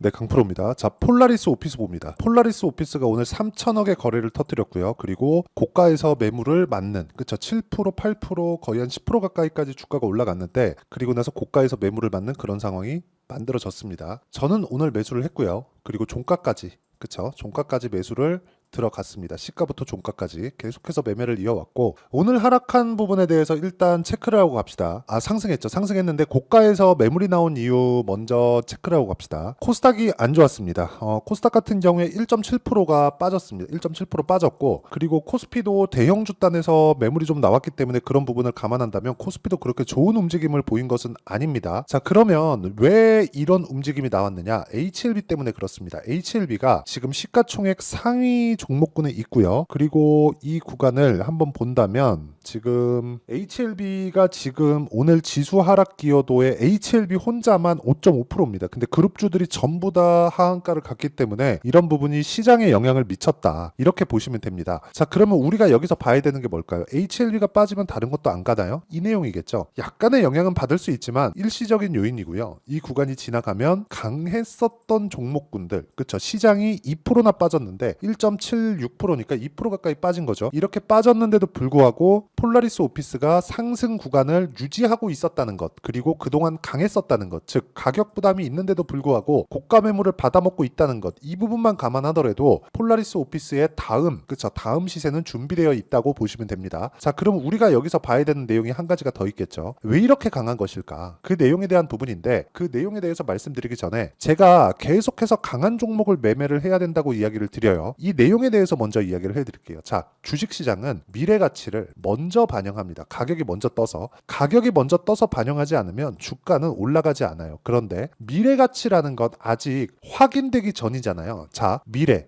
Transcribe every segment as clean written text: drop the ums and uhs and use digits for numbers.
네, 강프로입니다. 자, 폴라리스 오피스 봅니다. 폴라리스 오피스가 오늘 3천억의 거래를 터뜨렸고요. 그리고 고가에서 매물을 맞는, 그쵸? 7%, 8% 거의 한 10% 가까이까지 주가가 올라갔는데, 그리고 나서 고가에서 매물을 맞는 그런 상황이 만들어졌습니다. 저는 오늘 매수를 했고요. 그리고 종가까지, 그쵸? 종가까지 매수를 들어갔습니다. 시가부터 종가까지 계속해서 매매를 이어왔고, 오늘 하락한 부분에 대해서 일단 체크를 하고 갑시다. 상승했죠. 상승했는데 고가에서 매물이 나온 이유 먼저 체크를 하고 갑시다. 코스닥이 안 좋았습니다. 코스닥 같은 경우에 1.7%가 빠졌습니다. 1.7% 빠졌고, 그리고 코스피도 대형 주단에서 매물이 좀 나왔기 때문에 그런 부분을 감안한다면 코스피도 그렇게 좋은 움직임을 보인 것은 아닙니다. 자, 그러면 왜 이런 움직임이 나왔느냐? HLB 때문에 그렇습니다. HLB가 지금 시가총액 상위 종목군에 있고요. 그리고 이 구간을 한번 본다면 지금 HLB가 지금 오늘 지수 하락 기여도에 HLB 혼자만 5.5%입니다. 근데 그룹주들이 전부 다 하한가를 갔기 때문에 이런 부분이 시장에 영향을 미쳤다. 이렇게 보시면 됩니다. 자, 그러면 우리가 여기서 봐야 되는 게 뭘까요? HLB가 빠지면 다른 것도 안 가나요? 이 내용이겠죠. 약간의 영향은 받을 수 있지만 일시적인 요인이고요. 이 구간이 지나가면 강했었던 종목군들, 그쵸? 시장이 2%나 빠졌는데 1.76%니까 2% 가까이 빠진 거죠. 이렇게 빠졌는데도 불구하고 폴라리스 오피스가 상승 구간을 유지하고 있었다는 것, 그리고 그동안 강했었다는 것, 즉 가격 부담이 있는데도 불구하고 고가 매물을 받아먹고 있다는 것, 이 부분만 감안하더라도 폴라리스 오피스의 다음 시세는 준비되어 있다고 보시면 됩니다. 자, 그럼 우리가 여기서 봐야 되는 내용이 한 가지가 더 있겠죠. 왜 이렇게 강한 것일까? 그 내용에 대한 부분인데, 그 내용에 대해서 말씀드리기 전에 제가 계속해서 강한 종목을 매매를 해야 된다고 이야기를 드려요. 이 내용에 대해서 먼저 이야기를 해드릴게요. 자, 주식시장은 미래 가치를 먼저 반영합니다. 가격이 먼저 떠서 반영하지 않으면 주가는 올라가지 않아요. 그런데 미래 가치라는 건 아직 확인되기 전이잖아요. 자, 미래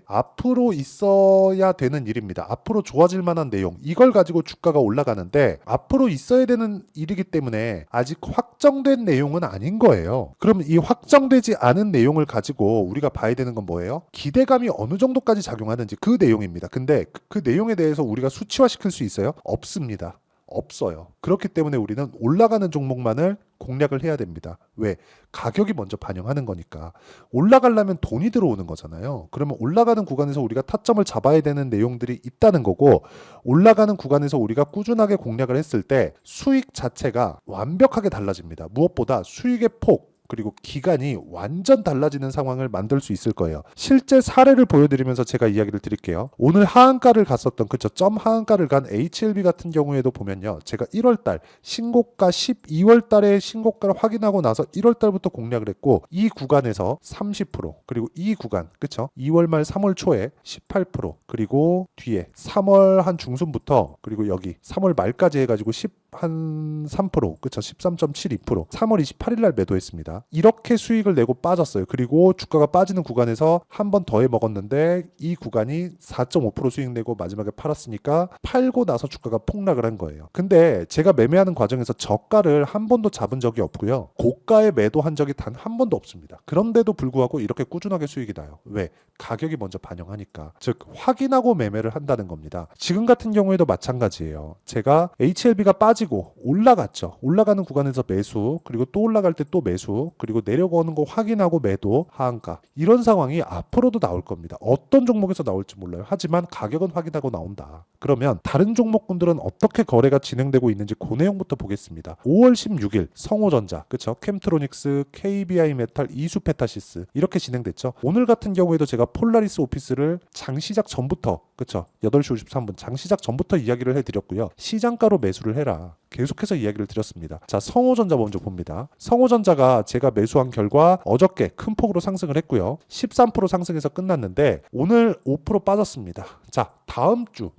앞으로 있어야 되는 일입니다. 앞으로 좋아질 만한 내용, 이걸 가지고 주가가 올라가는데 앞으로 있어야 되는 일이기 때문에 아직 확정된 내용은 아닌 거예요. 그럼 이 확정되지 않은 내용을 가지고 우리가 봐야 되는 건 뭐예요? 기대감이 어느 정도까지 작용하는지, 그 내용입니다. 근데 그 내용에 대해서 우리가 수치화시킬 수 있어요? 없습니다. 없어요. 그렇기 때문에 우리는 올라가는 종목만을 공략을 해야 됩니다. 왜? 가격이 먼저 반영하는 거니까. 올라가려면 돈이 들어오는 거잖아요. 그러면 올라가는 구간에서 우리가 타점을 잡아야 되는 내용들이 있다는 거고, 올라가는 구간에서 우리가 꾸준하게 공략을 했을 때 수익 자체가 완벽하게 달라집니다. 무엇보다 수익의 폭, 그리고 기간이 완전 달라지는 상황을 만들 수 있을 거예요. 실제 사례를 보여드리면서 제가 이야기를 드릴게요. 오늘 하한가를 갔었던, 그쵸? 점 하한가를 간 HLB 같은 경우에도 보면요. 제가 1월달 신고가 12월달에 신고가를 확인하고 나서 1월달부터 공략을 했고, 이 구간에서 30%, 그리고 이 구간, 그쵸? 2월 말 3월 초에 18%, 그리고 뒤에 3월 한 중순부터, 그리고 여기 3월 말까지 해가지고 한 3%, 그쵸? 13.72%, 3월 28일 날 매도했습니다. 이렇게 수익을 내고 빠졌어요. 그리고 주가가 빠지는 구간에서 한 번 더 해 먹었는데 이 구간이 4.5% 수익 내고 마지막에 팔았으니까 팔고 나서 주가가 폭락을 한 거예요. 근데 제가 매매하는 과정에서 저가를 한 번도 잡은 적이 없고요. 고가에 매도한 적이 단 한 번도 없습니다. 그런데도 불구하고 이렇게 꾸준하게 수익이 나요. 왜? 가격이 먼저 반영하니까. 즉 확인하고 매매를 한다는 겁니다. 지금 같은 경우에도 마찬가지예요. 제가 HLB가 빠지고 올라갔죠. 올라가는 구간에서 매수, 그리고 또 올라갈 때 또 매수, 그리고 내려오는 거 확인하고 매도, 하한가. 이런 상황이 앞으로도 나올 겁니다. 어떤 종목에서 나올지 몰라요. 하지만 가격은 확인하고 나온다. 그러면 다른 종목군들은 어떻게 거래가 진행되고 있는지 그 내용부터 보겠습니다. 5월 16일 성호전자, 그쵸? 캠트로닉스, KBI 메탈, 이수페타시스 이렇게 진행됐죠. 오늘 같은 경우에도 제가 폴라리스 오피스를 장시작 전부터, 그쵸? 8시 53분 장시작 전부터 이야기를 해드렸고요. 시장가로 매수를 해라. 계속해서 이야기를 드렸습니다. 자, 성호전자 먼저 봅니다. 성호전자가 제가 매수한 결과 어저께 큰 폭으로 상승을 했고요. 13% 상승해서 끝났는데 오늘 5% 빠졌습니다. 자, 다음 주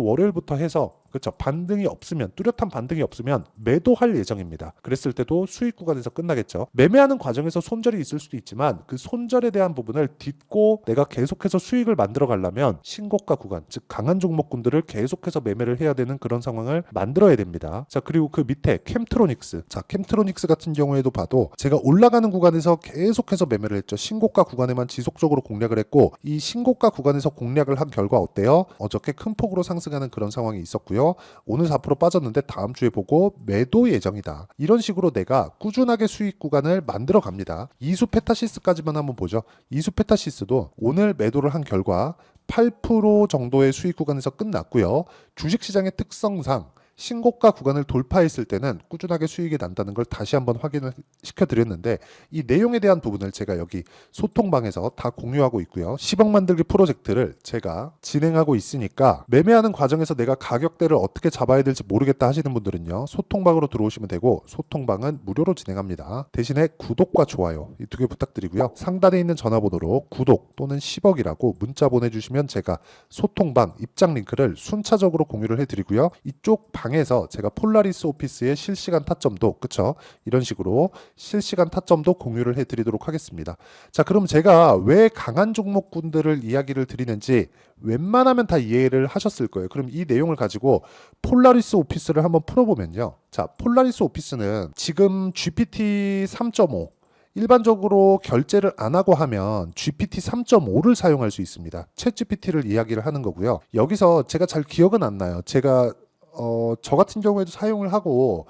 월요일부터 해서, 그렇죠, 반등이 없으면, 뚜렷한 반등이 없으면 매도할 예정입니다. 그랬을 때도 수익 구간에서 끝나겠죠. 매매하는 과정에서 손절이 있을 수도 있지만 그 손절에 대한 부분을 딛고 내가 계속해서 수익을 만들어 가려면 신고가 구간, 즉 강한 종목군들을 계속해서 매매를 해야 되는 그런 상황을 만들어야 됩니다. 자, 그리고 그 밑에 캠트로닉스. 자, 캠트로닉스 같은 경우에도 봐도 제가 올라가는 구간에서 계속해서 매매를 했죠. 신고가 구간에만 지속적으로 공략을 했고, 이 신고가 구간에서 공략을 한 결과 어때요? 어저께 큰 폭으로 상승하는 그런 상황이 있었고요. 있고요. 오늘 4% 빠졌는데 다음 주에 보고 매도 예정이다. 이런 식으로 내가 꾸준하게 수익 구간을 만들어 갑니다. 이수 페타시스까지만 한번 보죠. 이수 페타시스도 오늘 매도를 한 결과 8% 정도의 수익 구간에서 끝났고요. 주식시장의 특성상 신고가 구간을 돌파했을 때는 꾸준하게 수익이 난다는 걸 다시 한번 확인을 시켜드렸는데, 이 내용에 대한 부분을 제가 여기 소통방에서 다 공유하고 있고요. 10억 만들기 프로젝트를 제가 진행하고 있으니까 매매하는 과정에서 내가 가격대를 어떻게 잡아야 될지 모르겠다 하시는 분들은요, 소통방으로 들어오시면 되고, 소통방은 무료로 진행합니다. 대신에 구독과 좋아요 이 두 개 부탁드리고요. 상단에 있는 전화번호로 구독 또는 10억이라고 문자 보내주시면 제가 소통방 입장 링크를 순차적으로 공유를 해드리고요. 이쪽 방에서 제가 폴라리스 오피스의 실시간 타점도, 그쵸? 이런 식으로 실시간 타점도 공유를 해드리도록 하겠습니다. 자, 그럼 제가 왜 강한 종목군들을 이야기를 드리는지 웬만하면 다 이해를 하셨을 거예요. 그럼 이 내용을 가지고 폴라리스 오피스를 한번 풀어보면요. 자, 폴라리스 오피스는 지금 GPT 3.5 일반적으로 결제를 안 하고 하면 GPT 3.5를 사용할 수 있습니다. 챗 GPT를 이야기를 하는 거고요. 여기서 제가 잘 기억은 안 나요. 제가 저 같은 경우에도 사용을 하고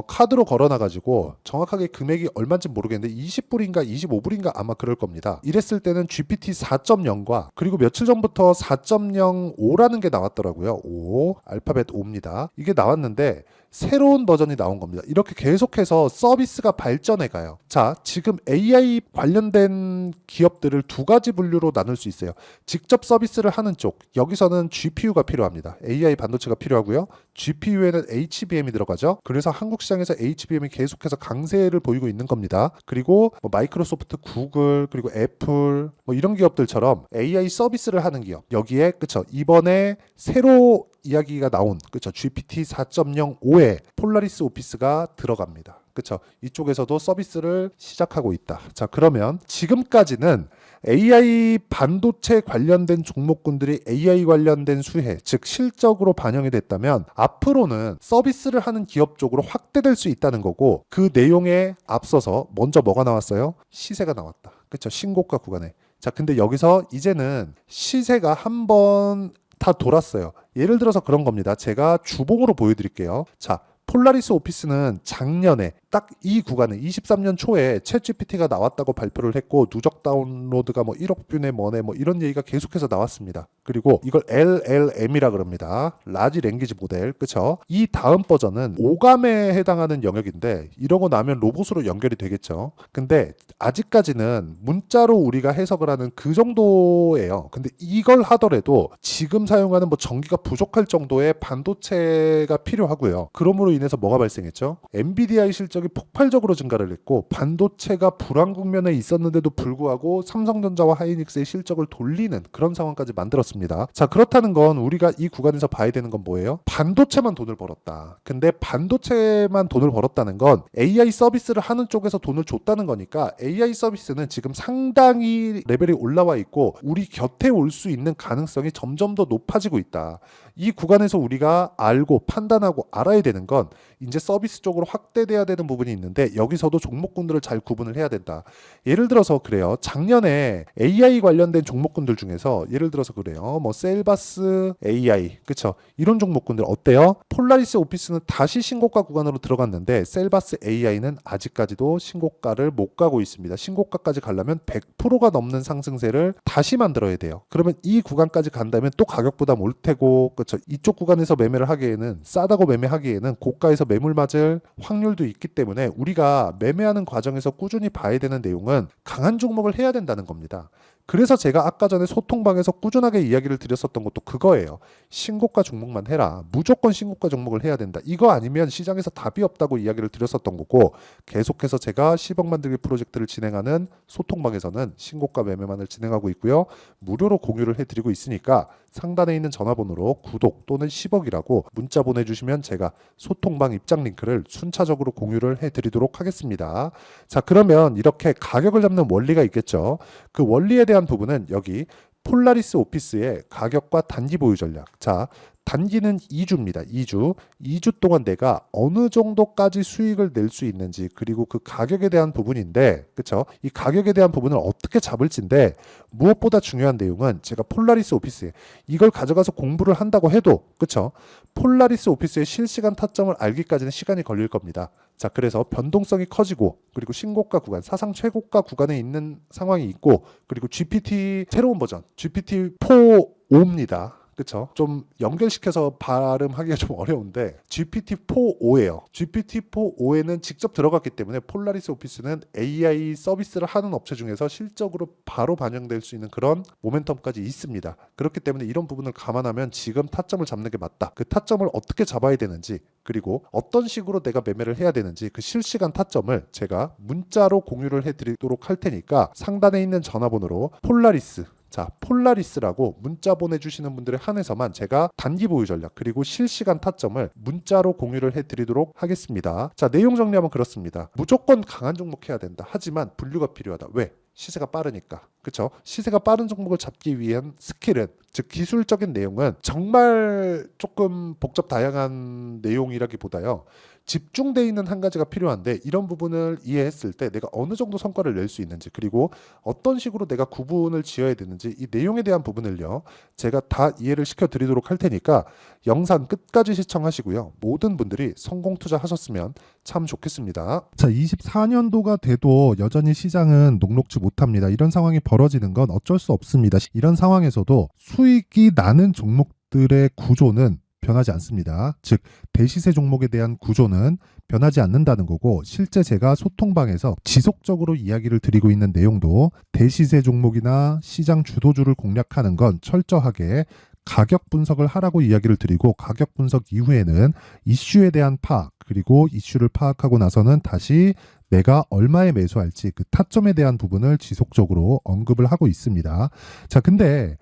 카드로 걸어놔가지고 정확하게 금액이 얼마인지 모르겠는데 20불인가 25불인가 아마 그럴 겁니다. 이랬을 때는 GPT 4.0과 그리고 며칠 전부터 4.05라는 게 나왔더라고요. 5, 알파벳 5입니다. 이게 나왔는데 새로운 버전이 나온 겁니다. 이렇게 계속해서 서비스가 발전해 가요. 자, 지금 AI 관련된 기업들을 두 가지 분류로 나눌 수 있어요. 직접 서비스를 하는 쪽, 여기서는 GPU가 필요합니다. AI 반도체가 필요하고요. GPU에는 HBM이 들어가죠. 그래서 한국 시장에서 HBM이 계속해서 강세를 보이고 있는 겁니다. 그리고 마이크로소프트, 구글, 그리고 애플 이런 기업들처럼 AI 서비스를 하는 기업, 여기에 그쵸, 이번에 새로 이야기가 나온 그쵸, GPT 4.05에 폴라리스 오피스가 들어갑니다. 그쵸, 이쪽에서도 서비스를 시작하고 있다. 자, 그러면 지금까지는 AI 반도체 관련된 종목군들이 AI 관련된 수혜, 즉 실적으로 반영이 됐다면 앞으로는 서비스를 하는 기업 쪽으로 확대될 수 있다는 거고, 그 내용에 앞서서 먼저 뭐가 나왔어요? 시세가 나왔다. 그쵸, 신고가 구간에. 자, 근데 여기서 이제는 시세가 한번 다 돌았어요. 예를 들어서 그런 겁니다. 제가 주봉으로 보여드릴게요. 자, 폴라리스 오피스는 작년에 딱 이 구간에 23년 초에 챗GPT가 나왔다고 발표를 했고, 누적 다운로드가 1억 뷰네 뭐네 이런 얘기가 계속해서 나왔습니다. 그리고 이걸 LLM이라 그럽니다. 라지 랭귀지 모델. 그쵸? 이 다음 버전은 오감에 해당하는 영역인데 이러고 나면 로봇으로 연결이 되겠죠. 근데 아직까지는 문자로 우리가 해석을 하는 그 정도예요. 근데 이걸 하더라도 지금 사용하는 전기가 부족할 정도의 반도체가 필요하고요. 그러므로 인해서 뭐가 발생했죠? 엔비디아의 실적이 폭발적으로 증가를 했고, 반도체가 불황 국면에 있었는데도 불구하고 삼성전자와 하이닉스의 실적을 돌리는 그런 상황까지 만들었습니다. 자, 그렇다는 건 우리가 이 구간에서 봐야 되는 건 뭐예요? 반도체만 돈을 벌었다. 근데 반도체만 돈을 벌었다는 건 AI 서비스를 하는 쪽에서 돈을 줬다는 거니까 AI 서비스는 지금 상당히 레벨이 올라와 있고 우리 곁에 올 수 있는 가능성이 점점 더 높아지고 있다. 이 구간에서 우리가 알고 판단하고 알아야 되는 건 이제 서비스 쪽으로 확대돼야 되는 부분이 있는데, 여기서도 종목군들을 잘 구분을 해야 된다. 예를 들어서 그래요. 작년에 AI 관련된 종목군들 중에서 예를 들어서 그래요. 셀바스 AI, 그쵸? 이런 종목군들 어때요? 폴라리스 오피스는 다시 신고가 구간으로 들어갔는데 셀바스 AI는 아직까지도 신고가를 못 가고 있습니다. 신고가까지 가려면 100%가 넘는 상승세를 다시 만들어야 돼요. 그러면 이 구간까지 간다면 또 가격 부담 올 테고, 그쵸? 이쪽 구간에서 매매를 하기에는, 싸다고 매매하기에는 고가에서 매물 맞을 확률도 있기 때문에 우리가 매매하는 과정에서 꾸준히 봐야 되는 내용은 강한 종목을 해야 된다는 겁니다. 그래서 제가 아까 전에 소통방에서 꾸준하게 이야기를 드렸었던 것도 그거예요. 신고가 종목만 해라. 무조건 신고가 종목을 해야 된다. 이거 아니면 시장에서 답이 없다고 이야기를 드렸었던 거고, 계속해서 제가 10억 만들기 프로젝트를 진행하는 소통방에서는 신고가 매매만을 진행하고 있고요. 무료로 공유를 해드리고 있으니까 상단에 있는 전화번호로 구독 또는 10억이라고 문자 보내주시면 제가 소통방 입장 링크를 순차적으로 공유를 해드리도록 하겠습니다. 자, 그러면 이렇게 가격을 잡는 원리가 있겠죠. 그 원리에 대한 부분은 여기 폴라리스 오피스의 가격과 단기 보유 전략. 자, 단기는 2주입니다. 2주. 2주 동안 내가 어느 정도까지 수익을 낼 수 있는지, 그리고 그 가격에 대한 부분인데, 그쵸? 이 가격에 대한 부분을 어떻게 잡을지인데, 무엇보다 중요한 내용은 제가 폴라리스 오피스에 이걸 가져가서 공부를 한다고 해도, 그쵸? 폴라리스 오피스의 실시간 타점을 알기까지는 시간이 걸릴 겁니다. 자, 그래서 변동성이 커지고, 그리고 신고가 구간, 사상 최고가 구간에 있는 상황이 있고, 그리고 GPT 새로운 버전, GPT-4.5입니다. 그쵸? 좀 연결시켜서 발음하기가 좀 어려운데 GPT-4.5예요. GPT-4.5에는 직접 들어갔기 때문에 폴라리스 오피스는 AI 서비스를 하는 업체 중에서 실적으로 바로 반영될 수 있는 그런 모멘텀까지 있습니다. 그렇기 때문에 이런 부분을 감안하면 지금 타점을 잡는 게 맞다. 그 타점을 어떻게 잡아야 되는지, 그리고 어떤 식으로 내가 매매를 해야 되는지 그 실시간 타점을 제가 문자로 공유를 해드리도록 할 테니까 상단에 있는 전화번호로 폴라리스, 자, 폴라리스라고 문자 보내주시는 분들에 한해서만 제가 단기 보유 전략 그리고 실시간 타점을 문자로 공유를 해드리도록 하겠습니다. 자, 내용 정리하면 그렇습니다. 무조건 강한 종목 해야 된다. 하지만 분류가 필요하다. 왜? 시세가 빠르니까. 그쵸? 시세가 빠른 종목을 잡기 위한 스킬은, 즉 기술적인 내용은 정말 조금 복잡 다양한 내용이라기보다요, 집중되어 있는 한 가지가 필요한데, 이런 부분을 이해했을 때 내가 어느 정도 성과를 낼 수 있는지, 그리고 어떤 식으로 내가 구분을 지어야 되는지, 이 내용에 대한 부분을요 제가 다 이해를 시켜드리도록 할 테니까 영상 끝까지 시청하시고요, 모든 분들이 성공 투자하셨으면 참 좋겠습니다. 자, 24년도가 돼도 여전히 시장은 녹록지 못합니다. 이런 상황이 벌어지는 건 어쩔 수 없습니다. 이런 상황에서도 수익이 나는 종목들의 구조는 변하지 않습니다. 즉 대시세 종목에 대한 구조는 변하지 않는다는 거고, 실제 제가 소통방에서 지속적으로 이야기를 드리고 있는 내용도 대시세 종목이나 시장 주도주를 공략하는 건 철저하게 가격 분석을 하라고 이야기를 드리고, 가격 분석 이후에는 이슈에 대한 파악, 그리고 이슈를 파악하고 나서는 다시 내가 얼마에 매수할지 그 타점에 대한 부분을 지속적으로 언급을 하고 있습니다. 자, 근데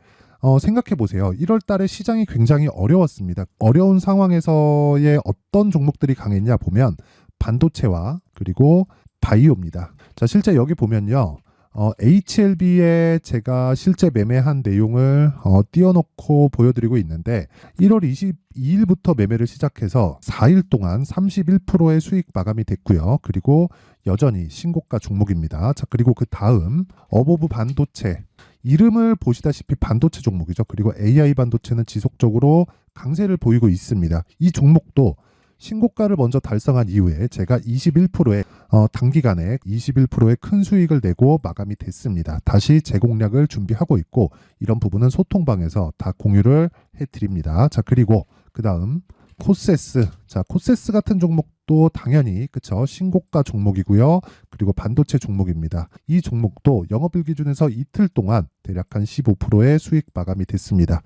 생각해 보세요. 1월 달에 시장이 굉장히 어려웠습니다. 어려운 상황에서의 어떤 종목들이 강했냐 보면 반도체와 그리고 바이오입니다. 자, 실제 여기 보면요. HLB에 제가 실제 매매한 내용을 띄워놓고 보여드리고 있는데, 1월 22일부터 매매를 시작해서 4일 동안 31%의 수익 마감이 됐고요. 그리고 여전히 신고가 종목입니다. 자, 그리고 그 다음 어보브 반도체, 이름을 보시다시피 반도체 종목이죠. 그리고 AI 반도체는 지속적으로 강세를 보이고 있습니다. 이 종목도 신고가를 먼저 달성한 이후에 제가 21%의 단기간에 21%의 큰 수익을 내고 마감이 됐습니다. 다시 재공략을 준비하고 있고, 이런 부분은 소통방에서 다 공유를 해드립니다. 자, 그리고 그 다음 코세스. 자, 코세스 같은 종목도 당연히 그쵸, 신고가 종목이고요. 그리고 반도체 종목입니다. 이 종목도 영업일 기준에서 이틀 동안 대략 한 15%의 수익 마감이 됐습니다.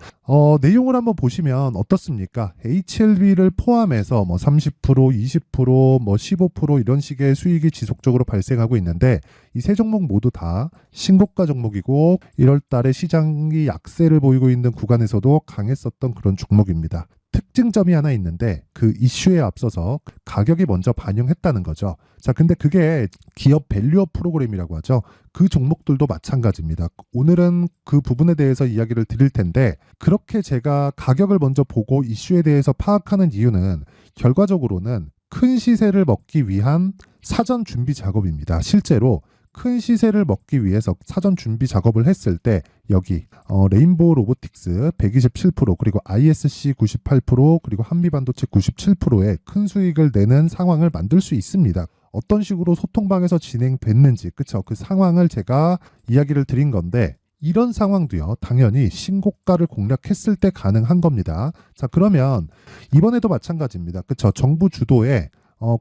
내용을 한번 보시면 어떻습니까? HLB를 포함해서 뭐 30%, 20%, 뭐 15% 이런 식의 수익이 지속적으로 발생하고 있는데, 이 세 종목 모두 다 신고가 종목이고 1월 달에 시장이 약세를 보이고 있는 구간에서도 강했었던 그런 종목입니다. 특징점이 하나 있는데, 그 이슈에 앞서서 가격이 먼저 반영했다는 거죠. 자, 근데 그게 기업 밸류업 프로그램이라고 하죠. 그 종목들도 마찬가지입니다. 오늘은 그 부분에 대해서 이야기를 드릴 텐데, 그렇게 제가 가격을 먼저 보고 이슈에 대해서 파악하는 이유는 결과적으로는 큰 시세를 먹기 위한 사전 준비 작업입니다. 실제로 큰 시세를 먹기 위해서 사전 준비 작업을 했을 때 여기 레인보우 로보틱스 127%, 그리고 ISC 98%, 그리고 한미반도체 97%의 큰 수익을 내는 상황을 만들 수 있습니다. 어떤 식으로 소통방에서 진행됐는지, 그쵸? 그 상황을 제가 이야기를 드린 건데, 이런 상황도요 당연히 신고가를 공략했을 때 가능한 겁니다. 자, 그러면 이번에도 마찬가지입니다. 그쵸? 정부 주도의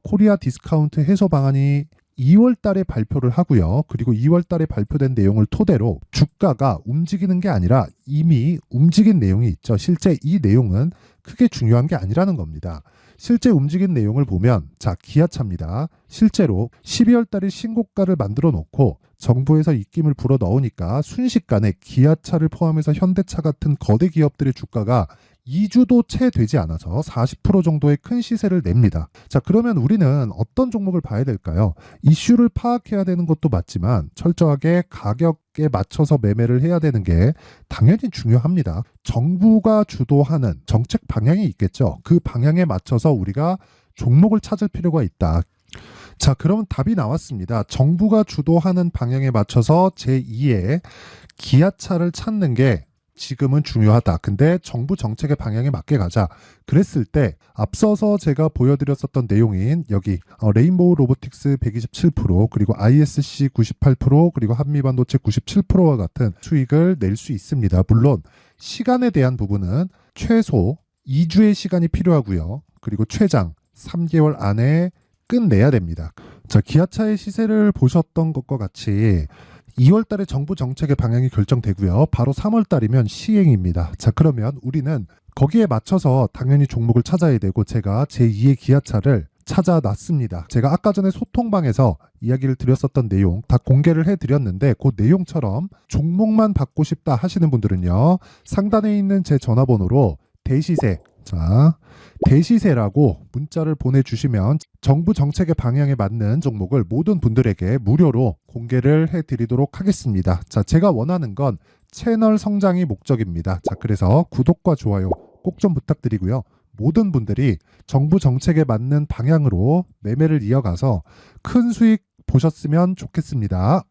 코리아 디스카운트 해소 방안이 2월 달에 발표를 하고요. 그리고 2월 달에 발표된 내용을 토대로 주가가 움직이는 게 아니라 이미 움직인 내용이 있죠. 실제 이 내용은 크게 중요한 게 아니라는 겁니다. 실제 움직인 내용을 보면, 자, 기아차입니다. 실제로 12월 달에 신고가를 만들어 놓고 정부에서 입김을 불어 넣으니까 순식간에 기아차를 포함해서 현대차 같은 거대 기업들의 주가가 2주도 채 되지 않아서 40% 정도의 큰 시세를 냅니다. 자, 그러면 우리는 어떤 종목을 봐야 될까요? 이슈를 파악해야 되는 것도 맞지만 철저하게 가격에 맞춰서 매매를 해야 되는 게 당연히 중요합니다. 정부가 주도하는 정책 방향이 있겠죠. 그 방향에 맞춰서 우리가 종목을 찾을 필요가 있다. 자, 그러면 답이 나왔습니다. 정부가 주도하는 방향에 맞춰서 제2의 기아차를 찾는 게 지금은 중요하다. 근데 정부 정책의 방향에 맞게 가자. 그랬을 때 앞서서 제가 보여드렸었던 내용인 여기 레인보우 로보틱스 127% 그리고 ISC 98% 그리고 한미반도체 97%와 같은 수익을 낼 수 있습니다. 물론 시간에 대한 부분은 최소 2주의 시간이 필요하고요. 그리고 최장 3개월 안에 끝내야 됩니다. 자, 기아차의 시세를 보셨던 것과 같이 2월 달에 정부 정책의 방향이 결정되고요. 바로 3월 달이면 시행입니다. 자, 그러면 우리는 거기에 맞춰서 당연히 종목을 찾아야 되고 제가 제2의 기아차를 찾아놨습니다. 제가 아까 전에 소통방에서 이야기를 드렸었던 내용 다 공개를 해드렸는데 그 내용처럼 종목만 받고 싶다 하시는 분들은요. 상단에 있는 제 전화번호로 대시세, 자, 대시세라고 문자를 보내주시면 정부 정책의 방향에 맞는 종목을 모든 분들에게 무료로 공개를 해드리도록 하겠습니다. 자, 제가 원하는 건 채널 성장이 목적입니다. 자, 그래서 구독과 좋아요 꼭 좀 부탁드리고요. 모든 분들이 정부 정책에 맞는 방향으로 매매를 이어가서 큰 수익 보셨으면 좋겠습니다.